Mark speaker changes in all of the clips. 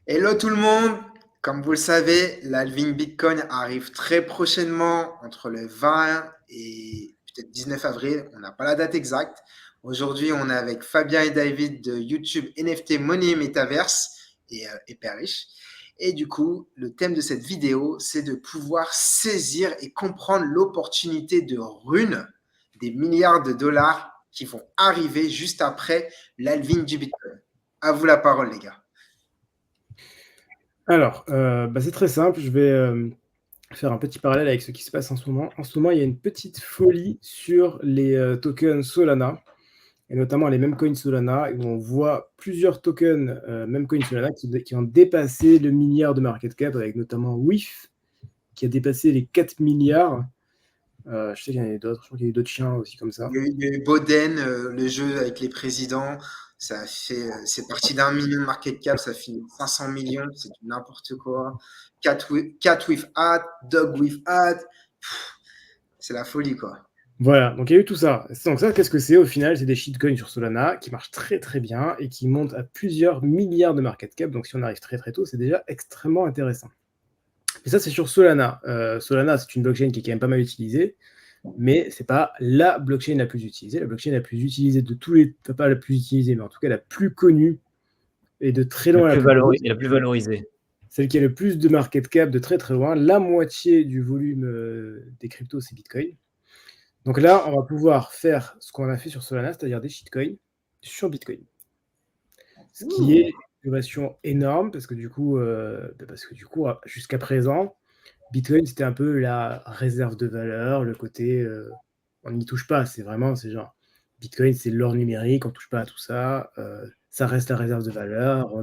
Speaker 1: Hello tout le monde! Comme vous le savez, l'halving Bitcoin arrive très prochainement, entre le 20 et peut-être 19 avril. On n'a pas la date exacte. Aujourd'hui, on est avec Fabien et David de YouTube NFT Money Metaverse et Perish. Et du coup, le thème de cette vidéo, c'est de pouvoir saisir et comprendre l'opportunité de runes, des milliards de dollars qui vont arriver juste après l'halving du Bitcoin. À vous la parole, les gars.
Speaker 2: Alors, c'est très simple. Je vais faire un petit parallèle avec ce qui se passe en ce moment. En ce moment, il y a une petite folie sur les tokens Solana, et notamment les memcoins Solana, où on voit plusieurs tokens memcoins Solana qui ont dépassé le milliard de market cap, avec notamment WIF, qui a dépassé les 4 milliards. Je sais qu'il y en a d'autres. Je crois qu'il y a eu d'autres chiens aussi comme ça.
Speaker 1: Il y a eu Boden, le jeu avec les présidents, c'est parti d'1 million de market cap, ça finit 500 millions, c'est du n'importe quoi. Cat with hat, dog with hat, c'est la folie quoi.
Speaker 2: Voilà, donc il y a eu tout ça. Donc ça, qu'est-ce que c'est au final? C'est des shitcoins sur Solana qui marchent très très bien et qui montent à plusieurs milliards de market cap. Donc si on arrive très très tôt, c'est déjà extrêmement intéressant. Et ça, c'est sur Solana. Solana, c'est une blockchain qui est quand même pas mal utilisée, mais c'est pas la blockchain la plus utilisée. La blockchain la plus utilisée de tous les... Pas la plus utilisée, mais en tout cas la plus connue et de très loin la plus grosse.
Speaker 3: La plus valorisée.
Speaker 2: Celle qui a le plus de market cap de très très loin. La moitié du volume des cryptos, c'est Bitcoin. Donc là, on va pouvoir faire ce qu'on a fait sur Solana, c'est-à-dire des shitcoins sur Bitcoin. Ce qui est une innovation énorme parce que du coup, jusqu'à présent, Bitcoin, c'était un peu la réserve de valeur, le côté on n'y touche pas. C'est genre Bitcoin, c'est l'or numérique, on touche pas à tout ça. Ça reste la réserve de valeur.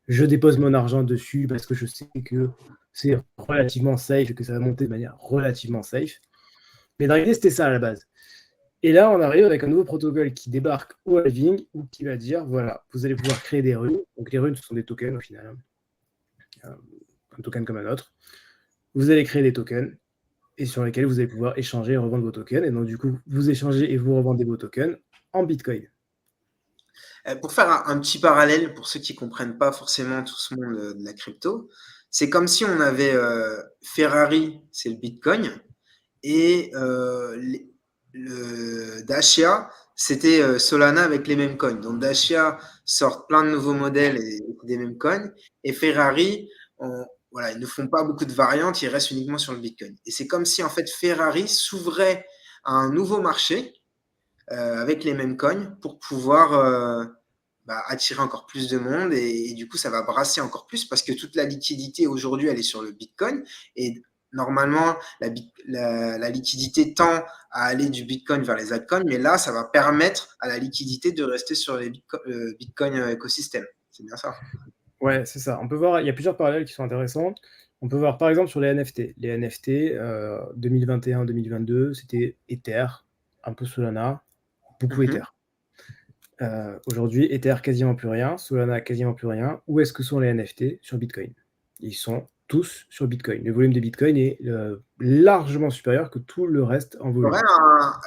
Speaker 2: Je dépose mon argent dessus parce que je sais que c'est relativement safe et que ça va monter de manière relativement safe. Mais dans l'idée, c'était ça à la base. Et là, on arrive avec un nouveau protocole qui débarque au halving ou qui va dire voilà, vous allez pouvoir créer des runes. Donc les runes, ce sont des tokens au final, un token comme un autre. Vous allez créer des tokens et sur lesquels vous allez pouvoir échanger et revendre vos tokens. Et donc du coup, vous échangez et vous revendez vos tokens en Bitcoin.
Speaker 1: Pour faire un petit parallèle, pour ceux qui comprennent pas forcément tout ce monde de la crypto, c'est comme si on avait Ferrari, c'est le Bitcoin, et le Dacia, c'était Solana avec les mêmes coins. Donc Dacia sort plein de nouveaux modèles et des mêmes coins, et Ferrari, voilà, ils ne font pas beaucoup de variantes, ils restent uniquement sur le Bitcoin. Et c'est comme si en fait Ferrari s'ouvrait à un nouveau marché avec les mêmes coins pour pouvoir attirer encore plus de monde et du coup ça va brasser encore plus parce que toute la liquidité aujourd'hui elle est sur le Bitcoin et normalement la liquidité tend à aller du Bitcoin vers les altcoins mais là ça va permettre à la liquidité de rester sur les Bitcoin écosystème. C'est bien ça.
Speaker 2: Ouais, c'est ça. On peut voir, il y a plusieurs parallèles qui sont intéressants. On peut voir par exemple sur les NFT. Les NFT 2021-2022, c'était Ether, un peu Solana, beaucoup Ether. Aujourd'hui, Ether quasiment plus rien, Solana quasiment plus rien. Où est-ce que sont les NFT? Sur Bitcoin. Ils sont tous sur Bitcoin. Le volume de Bitcoin est largement supérieur que tout le reste en
Speaker 1: Tu
Speaker 2: volume.
Speaker 1: aurais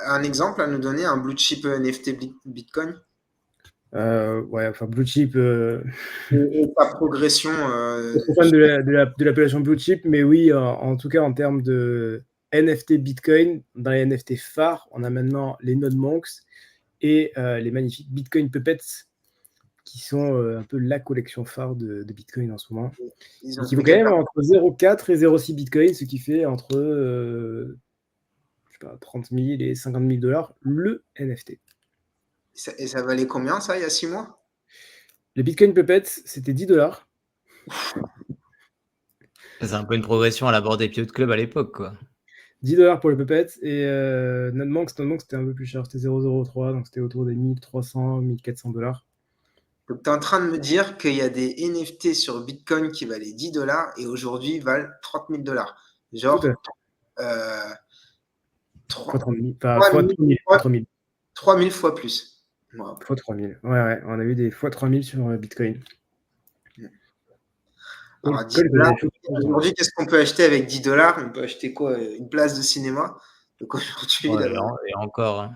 Speaker 1: un exemple à nous donner, un blue chip NFT Bitcoin
Speaker 2: Ouais, enfin blue chip.
Speaker 1: et sa progression
Speaker 2: Je suis fan de l'appellation blue chip, mais oui, en tout cas en termes de NFT Bitcoin, dans les NFT phares, on a maintenant les Node Monks et les magnifiques Bitcoin Puppets, qui sont un peu la collection phare de Bitcoin en ce moment.
Speaker 1: ils
Speaker 2: Et
Speaker 1: ont
Speaker 2: qui vaut
Speaker 1: fait
Speaker 2: quand
Speaker 1: quelle
Speaker 2: même entre 0,4 et 0,6 Bitcoin, ce qui fait entre je sais pas, 30 000 et 50 000 dollars le NFT.
Speaker 1: et ça valait combien ça il y a 6 mois?
Speaker 2: Les Bitcoin Puppets, c'était 10 dollars.
Speaker 3: C'est un peu une progression à la bord des Piot Club à l'époque, quoi.
Speaker 2: 10 dollars pour les puppets et Node Monks, c'était un peu plus cher, c'était 0,03, donc c'était autour des 1300, 1400 dollars.
Speaker 1: Donc, tu es en train de me dire qu'il y a des NFT sur Bitcoin qui valaient 10 dollars et aujourd'hui valent 30 000 dollars.
Speaker 2: Tout à
Speaker 1: Genre,
Speaker 2: fait.
Speaker 1: euh,
Speaker 2: Fois
Speaker 1: 3,
Speaker 2: 30 000, enfin,
Speaker 1: 3
Speaker 2: fois
Speaker 1: 000,
Speaker 2: 3 000, fois 3 000.
Speaker 1: 3 000 fois plus. Wow.
Speaker 2: Fois 3 000. Ouais, on a eu des fois 3 000 sur Bitcoin.
Speaker 1: Alors, 10
Speaker 2: Call
Speaker 1: dollars,
Speaker 2: connaît des choses.
Speaker 1: aujourd'hui, qu'est-ce qu'on peut acheter avec 10 dollars? On peut acheter quoi? Une place de cinéma. Donc, aujourd'hui,
Speaker 3: Ouais, et encore. Hein.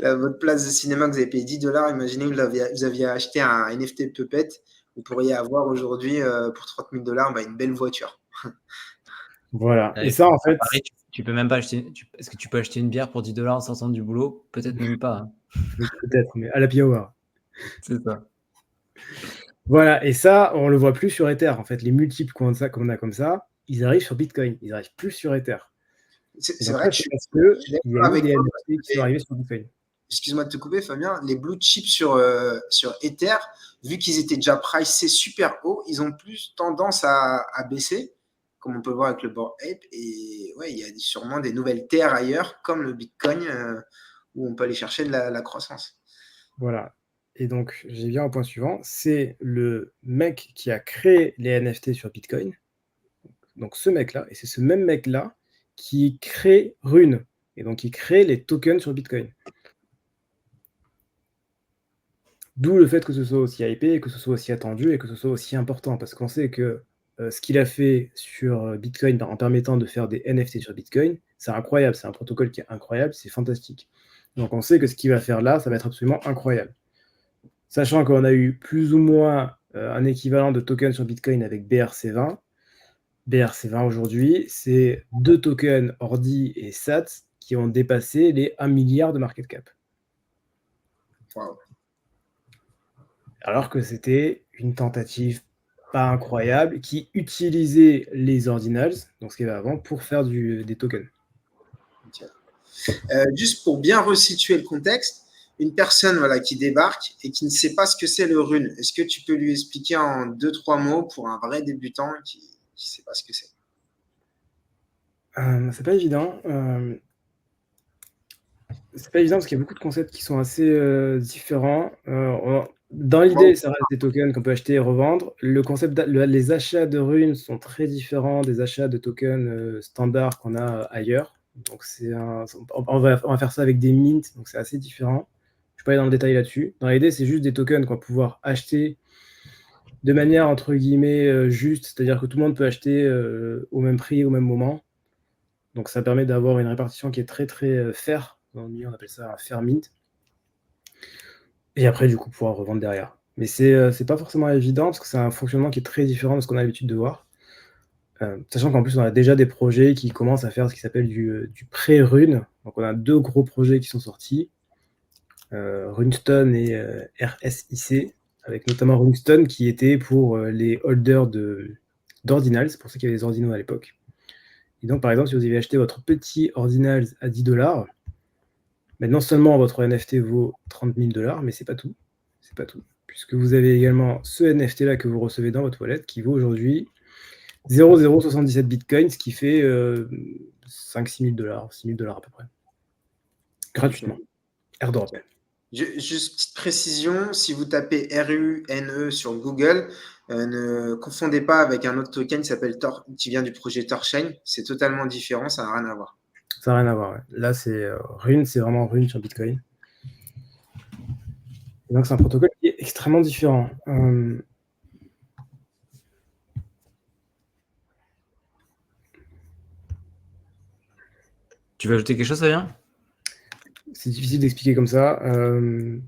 Speaker 1: votre place de cinéma que vous avez payé 10 dollars, imaginez vous aviez acheté un NFT Puppet. vous pourriez avoir aujourd'hui pour 30 000 $ une belle voiture.
Speaker 2: Voilà. Et
Speaker 3: Ouais,
Speaker 2: ça, en
Speaker 3: à
Speaker 2: fait,
Speaker 3: Paris, tu peux même pas acheter. Est-ce que tu peux acheter une bière pour 10 $ en sortant du boulot? Peut-être même pas, hein.
Speaker 2: peut-être, mais à la hour.
Speaker 3: C'est ça.
Speaker 2: Voilà. Et ça, on le voit plus sur Ether. En fait, les multiples qu'on a comme ça, ils arrivent sur Bitcoin. Ils arrivent plus sur Ether. Et
Speaker 1: C'est
Speaker 2: donc
Speaker 1: vrai
Speaker 2: ça,
Speaker 1: que
Speaker 2: c'est parce
Speaker 1: je
Speaker 2: qu'il
Speaker 1: suis
Speaker 2: y a
Speaker 1: d'accord
Speaker 2: eu
Speaker 1: avec
Speaker 2: des
Speaker 1: toi.
Speaker 2: NFT qui sont arrivés sur Bitcoin.
Speaker 1: Excuse-moi de te couper, Fabien. Les blue chips sur Ether, vu qu'ils étaient déjà pricés super haut, ils ont plus tendance à baisser, comme on peut voir avec le Bored Ape. Et ouais, il y a sûrement des nouvelles terres ailleurs, comme le Bitcoin, où on peut aller chercher de la croissance.
Speaker 2: Voilà. Et donc, j'ai bien un point suivant. C'est le mec qui a créé les NFT sur Bitcoin. Donc, ce mec-là, et c'est ce même mec-là qui crée Rune. Et donc, il crée les tokens sur Bitcoin. D'où le fait que ce soit aussi hypé, que ce soit aussi attendu et que ce soit aussi important. Parce qu'on sait que ce qu'il a fait sur Bitcoin en permettant de faire des NFT sur Bitcoin, c'est incroyable. C'est un protocole qui est incroyable, c'est fantastique. Donc, on sait que ce qu'il va faire là, ça va être absolument incroyable. Sachant qu'on a eu plus ou moins un équivalent de token sur Bitcoin avec BRC20. BRC20 aujourd'hui, c'est 2 tokens Ordi et SAT qui ont dépassé les 1 milliard de market cap.
Speaker 1: Wow.
Speaker 2: Alors que c'était une tentative pas incroyable qui utilisait les ordinals, donc ce qu'il y avait avant, pour faire des tokens.
Speaker 1: Juste pour bien resituer le contexte, une personne qui débarque et qui ne sait pas ce que c'est le rune, est-ce que tu peux lui expliquer en 2-3 mots pour un vrai débutant qui ne sait pas ce que c'est?
Speaker 2: C'est pas évident. C'est pas évident parce qu'il y a beaucoup de concepts qui sont assez différents. Dans l'idée, ça reste des tokens qu'on peut acheter et revendre. Le concept, les achats de runes sont très différents des achats de tokens standards qu'on a ailleurs. Donc on va faire ça avec des mints, donc c'est assez différent. Je ne vais pas aller dans le détail là-dessus. Dans l'idée, c'est juste des tokens qu'on va pouvoir acheter de manière entre guillemets juste, c'est-à-dire que tout le monde peut acheter au même prix, au même moment. Donc ça permet d'avoir une répartition qui est très très fair. Dans le milieu, on appelle ça un fair mint. Et après, du coup, pouvoir revendre derrière. Mais c'est pas forcément évident parce que c'est un fonctionnement qui est très différent de ce qu'on a l'habitude de voir. Sachant qu'en plus, on a déjà des projets qui commencent à faire ce qui s'appelle du pré-rune. Donc, on a 2 gros projets qui sont sortis, Runestone et RSIC, avec notamment Runestone qui était pour les holders d'ordinals, c'est pour ça qu'il y avait des ordinals à l'époque. Et donc, par exemple, si vous avez acheté votre petit ordinals à 10 $, mais non seulement votre NFT vaut 30 000 $, mais c'est pas tout. C'est pas tout. Puisque vous avez également ce NFT-là que vous recevez dans votre wallet qui vaut aujourd'hui 0,077 bitcoins, ce qui fait 5-6 000 $, 6 000 $ à peu près. Gratuitement. Airdrop.
Speaker 1: Juste petite précision, si vous tapez RUNE sur Google, ne confondez pas avec un autre token qui vient du projet Torchain. C'est totalement différent, ça n'a rien à voir.
Speaker 2: Ça n'a rien à voir. Ouais. Là, c'est Rune, c'est vraiment Rune sur Bitcoin. Et donc, c'est un protocole qui est extrêmement différent.
Speaker 3: Tu veux ajouter quelque chose, Fabien?
Speaker 2: C'est difficile d'expliquer comme ça. Il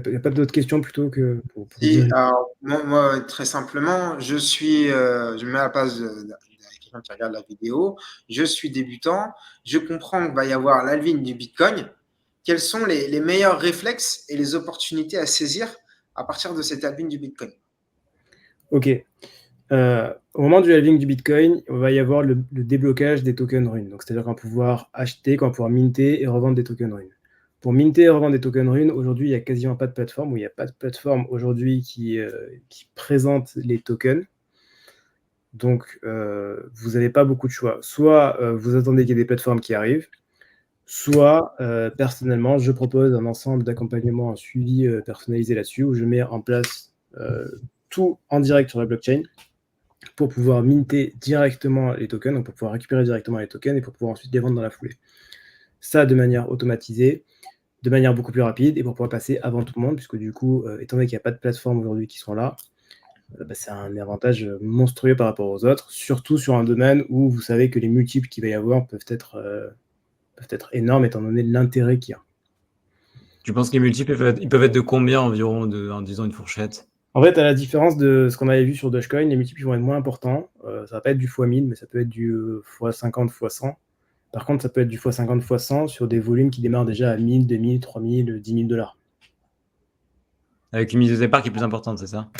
Speaker 2: n'y a pas d'autres questions plutôt que pour dire.
Speaker 1: Alors, moi, très simplement, je me mets à la place de quelqu'un qui regarde la vidéo, je suis débutant, je comprends qu'il va y avoir l'halving du Bitcoin. Quels sont les meilleurs réflexes et les opportunités à saisir à partir de cette halving du Bitcoin?
Speaker 2: Ok. Au moment du halving du Bitcoin, il va y avoir le déblocage des tokens Rune. Donc, c'est-à-dire qu'on va pouvoir acheter, qu'on va pouvoir minter et revendre des tokens Rune. Pour minter et revendre des tokens Rune, aujourd'hui, il n'y a quasiment pas de plateforme, ou il n'y a pas de plateforme aujourd'hui qui présente les tokens. Donc, vous n'avez pas beaucoup de choix. Soit vous attendez qu'il y ait des plateformes qui arrivent, soit personnellement, je propose un ensemble d'accompagnements, un suivi personnalisé là-dessus, où je mets en place tout en direct sur la blockchain pour pouvoir minter directement les tokens, donc pour pouvoir récupérer directement les tokens et pour pouvoir ensuite les vendre dans la foulée. Ça de manière automatisée, de manière beaucoup plus rapide et pour pouvoir passer avant tout le monde, puisque du coup, étant donné qu'il n'y a pas de plateforme aujourd'hui qui sont là, c'est un avantage monstrueux par rapport aux autres, surtout sur un domaine où vous savez que les multiples qu'il va y avoir peuvent être énormes étant donné l'intérêt qu'il y a.
Speaker 3: Tu penses que les multiples, ils peuvent être de combien environ, en disant une fourchette?
Speaker 2: En fait, à la différence de ce qu'on avait vu sur Dogecoin, les multiples vont être moins importants. Ça va pas être du x1000, mais ça peut être du x50, x100. Par contre, ça peut être du x50, x100 sur des volumes qui démarrent déjà à 1000, 2000, 3000, 10 000 $.
Speaker 3: Avec une mise de départ qui est plus importante, c'est ça?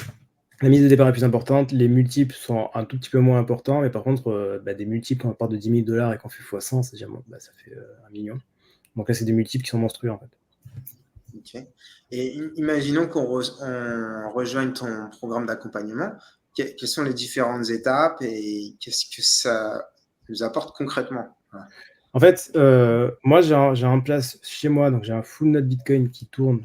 Speaker 2: La mise de départ est plus importante, les multiples sont un tout petit peu moins importants, mais par contre, des multiples, quand on part de 10 000 $ et qu'on fait x100, c'est déjà, ça fait 1 million. Donc là, c'est des multiples qui sont monstrueux, en fait.
Speaker 1: Ok. Et imaginons qu'on rejoigne ton programme d'accompagnement. Quelles sont les différentes étapes et qu'est-ce que ça nous apporte concrètement? Voilà.
Speaker 2: En fait, moi, j'ai en place chez moi, donc j'ai un full node Bitcoin qui tourne,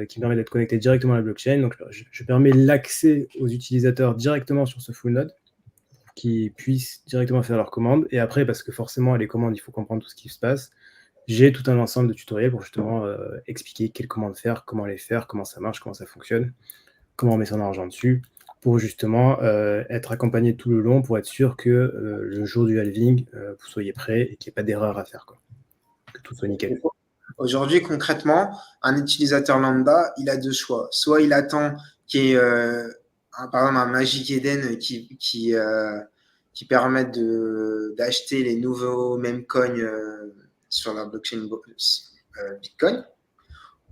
Speaker 2: qui permet d'être connecté directement à la blockchain. Donc, je permets l'accès aux utilisateurs directement sur ce full node, qui puissent directement faire leurs commandes. Et après, parce que forcément, les commandes, il faut comprendre tout ce qui se passe, j'ai tout un ensemble de tutoriels pour justement expliquer quelles commandes faire, comment les faire, comment ça marche, comment ça fonctionne, comment on met son argent dessus, pour justement être accompagné tout le long, pour être sûr que le jour du halving, vous soyez prêts et qu'il n'y ait pas d'erreur à faire, quoi. Que tout soit nickel.
Speaker 1: Aujourd'hui, concrètement, un utilisateur lambda, il a deux choix. Soit il attend qu'il y ait, par exemple, un Magic Eden qui permette d'acheter les nouveaux meme coins sur la blockchain Bitcoin,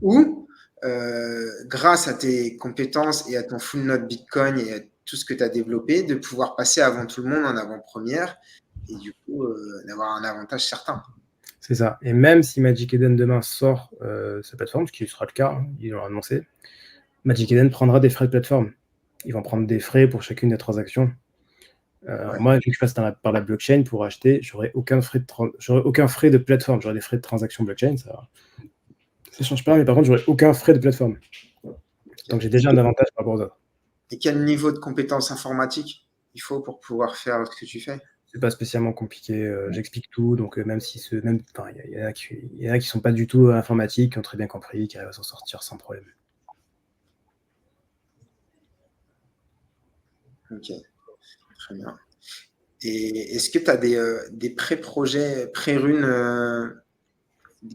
Speaker 1: ou grâce à tes compétences et à ton full node Bitcoin et à tout ce que tu as développé, de pouvoir passer avant tout le monde en avant-première et du coup d'avoir un avantage certain.
Speaker 2: C'est ça. Et même si Magic Eden demain sort sa plateforme, ce qui sera le cas, hein, ils l'ont annoncé, Magic Eden prendra des frais de plateforme. Ils vont prendre des frais pour chacune des transactions.
Speaker 1: Ouais.
Speaker 2: Moi, vu que je passe par la blockchain pour acheter, j'aurai aucun frais de plateforme. J'aurai des frais de transaction blockchain, ça change pas, mais par contre, j'aurai aucun frais de plateforme. Donc j'ai déjà un avantage par rapport aux autres.
Speaker 1: Et quel niveau de compétences informatiques il faut pour pouvoir faire ce que tu fais?
Speaker 2: C'est pas spécialement compliqué, j'explique tout, donc même si il y en a qui sont pas du tout informatiques, qui ont très bien compris, qui arrivent à s'en sortir sans problème.
Speaker 1: Ok, très bien. Et est-ce que tu as des pré-projets, pré-runes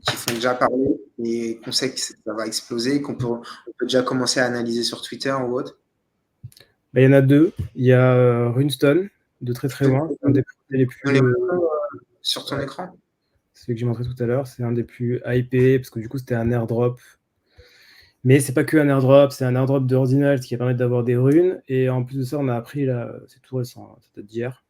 Speaker 1: qui font déjà parler et qu'on sait que ça va exploser, on peut déjà commencer à analyser sur Twitter ou autre?
Speaker 2: Il y en a deux. Il y a Runestone, de très très loin. C'est un des projets les
Speaker 1: Nous les
Speaker 2: plus.
Speaker 1: montrons sur ton écran?
Speaker 2: Celui que j'ai montré tout à l'heure, c'est un des plus hypés, parce que du coup, c'était un airdrop. Mais c'est pas que un airdrop, c'est un airdrop d'ordinal qui va permettre d'avoir des runes. Et en plus de ça, on a appris, là, c'est tout récent, ça date d'hier.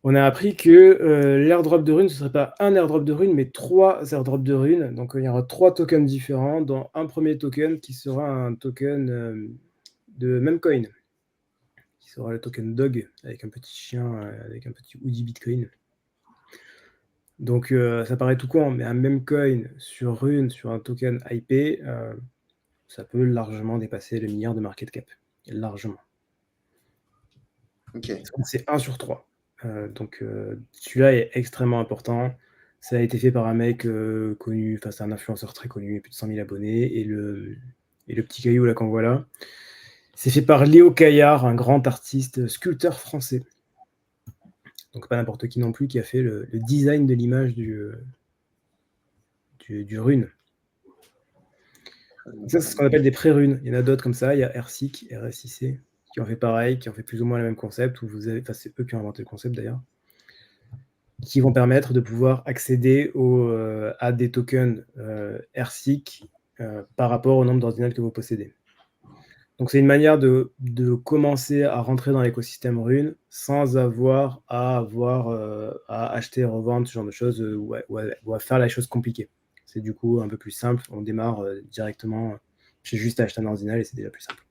Speaker 2: On a appris que l'airdrop de runes, ce ne serait pas un airdrop de runes, mais 3 airdrops de runes. Donc il y aura 3 tokens différents, dont un premier token qui sera un token de Memcoin, qui sera le token Dog, avec un petit chien, avec un petit hoodie Bitcoin. Donc ça paraît tout con, mais un Memcoin sur Rune, sur un token IP, ça peut largement dépasser le milliard de market cap. Largement.
Speaker 1: Ok.
Speaker 2: C'est 1 sur 3. Donc celui-là est extrêmement important. Ça a été fait par un mec connu, enfin c'est un influenceur très connu, plus de 100 000 abonnés. Et le petit caillou là qu'on voit là, c'est fait par Léo Caillard, un grand artiste sculpteur français. Donc pas n'importe qui non plus, qui a fait le design de l'image du rune. Donc ça, c'est ce qu'on appelle des pré-runes. Il y en a d'autres comme ça. Il y a RSIC, RSIC, qui ont fait pareil, qui ont fait plus ou moins le même concept. C'est eux qui ont inventé le concept d'ailleurs. Qui vont permettre de pouvoir accéder à des tokens RSIC par rapport au nombre d'ordinals que vous possédez. Donc c'est une manière de commencer à rentrer dans l'écosystème Rune sans avoir à acheter, revendre, ce genre de choses, ou à faire la chose compliquée. C'est du coup un peu plus simple. On démarre directement. J'ai juste à acheter un ordinal et c'est déjà plus simple.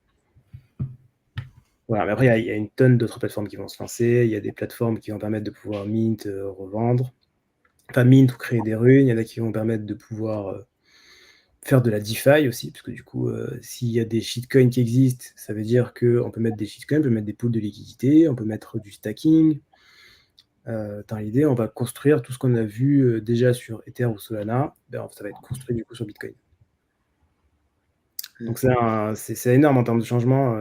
Speaker 2: Voilà, mais après, il y a une tonne d'autres plateformes qui vont se lancer. Il y a des plateformes qui vont permettre de pouvoir mint, revendre. Enfin, mint ou créer des runes. Il y en a qui vont permettre de pouvoir faire de la DeFi aussi, parce que du coup, s'il y a des shitcoins qui existent, ça veut dire qu'on peut mettre des shitcoins, on peut mettre des pools de liquidité, on peut mettre du stacking. Dans l'idée, on va construire tout ce qu'on a vu déjà sur Ether ou Solana, ça va être construit du coup sur Bitcoin. Donc c'est énorme en termes de changement.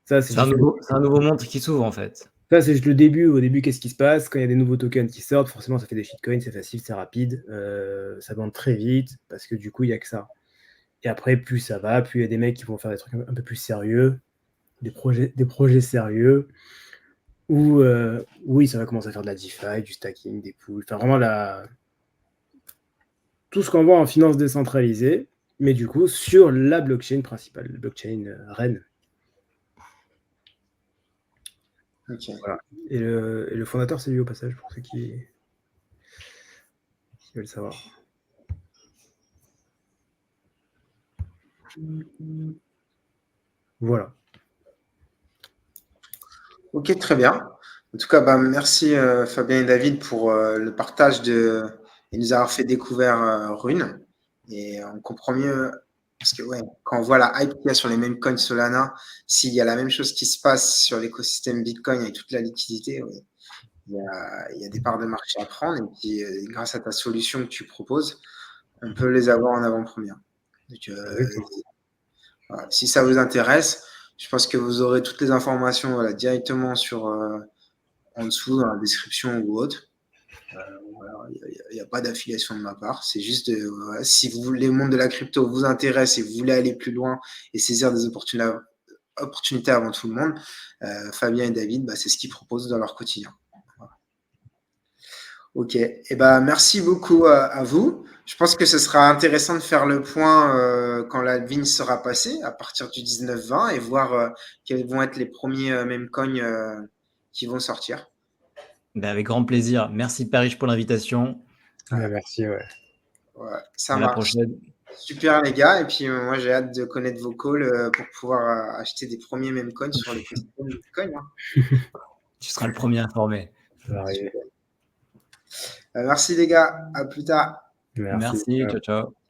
Speaker 3: C'est un nouveau monde qui s'ouvre en fait.
Speaker 2: Ça, c'est juste le début. Au début, qu'est-ce qui se passe? Quand il y a des nouveaux tokens qui sortent, forcément, ça fait des shitcoins, c'est facile, c'est rapide, ça monte très vite, parce que du coup, il n'y a que ça. Et après, plus ça va, plus il y a des mecs qui vont faire des trucs un peu plus sérieux, des projets sérieux, où oui, ça va commencer à faire de la DeFi, du stacking, des pools, enfin vraiment tout ce qu'on voit en finance décentralisée, mais du coup sur la blockchain principale, la blockchain REN.
Speaker 1: Ok.
Speaker 2: Voilà. Et le fondateur, c'est lui au passage, pour ceux qui veulent savoir. Voilà.
Speaker 1: Ok, très bien. En tout cas, bah, merci Fabien et David pour le partage et nous avoir fait découvrir Rune. Et on comprend mieux, parce que ouais, quand on voit la hype qu'il y a sur les mêmes coins Solana, s'il y a la même chose qui se passe sur l'écosystème Bitcoin avec toute la liquidité, ouais, il y a des parts de marché à prendre. Et puis, grâce à ta solution que tu proposes, on peut les avoir en avant-première. Donc, voilà. Si ça vous intéresse, je pense que vous aurez toutes les informations voilà, directement en dessous dans la description ou autre. Voilà, il n'y a pas d'affiliation de ma part. C'est juste voilà, si le monde de la crypto vous intéresse et vous voulez aller plus loin et saisir des opportunités avant tout le monde, Fabien et David, bah, c'est ce qu'ils proposent dans leur quotidien. Voilà. Ok, et ben merci beaucoup à vous. Je pense que ce sera intéressant de faire le point quand la VIN sera passée à partir du 19-20 et voir quels vont être les premiers memecoins qui vont sortir.
Speaker 3: Ben, avec grand plaisir. Merci Paris pour l'invitation.
Speaker 2: Ouais, merci, ouais.
Speaker 1: Ouais, ça
Speaker 3: À la
Speaker 1: marche.
Speaker 3: prochaine.
Speaker 1: Super les gars, et puis moi j'ai hâte de connaître vos calls pour pouvoir acheter des premiers memecoins sur l'écosystème Bitcoin. Hein.
Speaker 3: Tu seras le premier informé.
Speaker 2: Ça va arriver.
Speaker 1: Merci les gars, à plus tard.
Speaker 2: Merci.
Speaker 3: Merci. Ciao, ciao.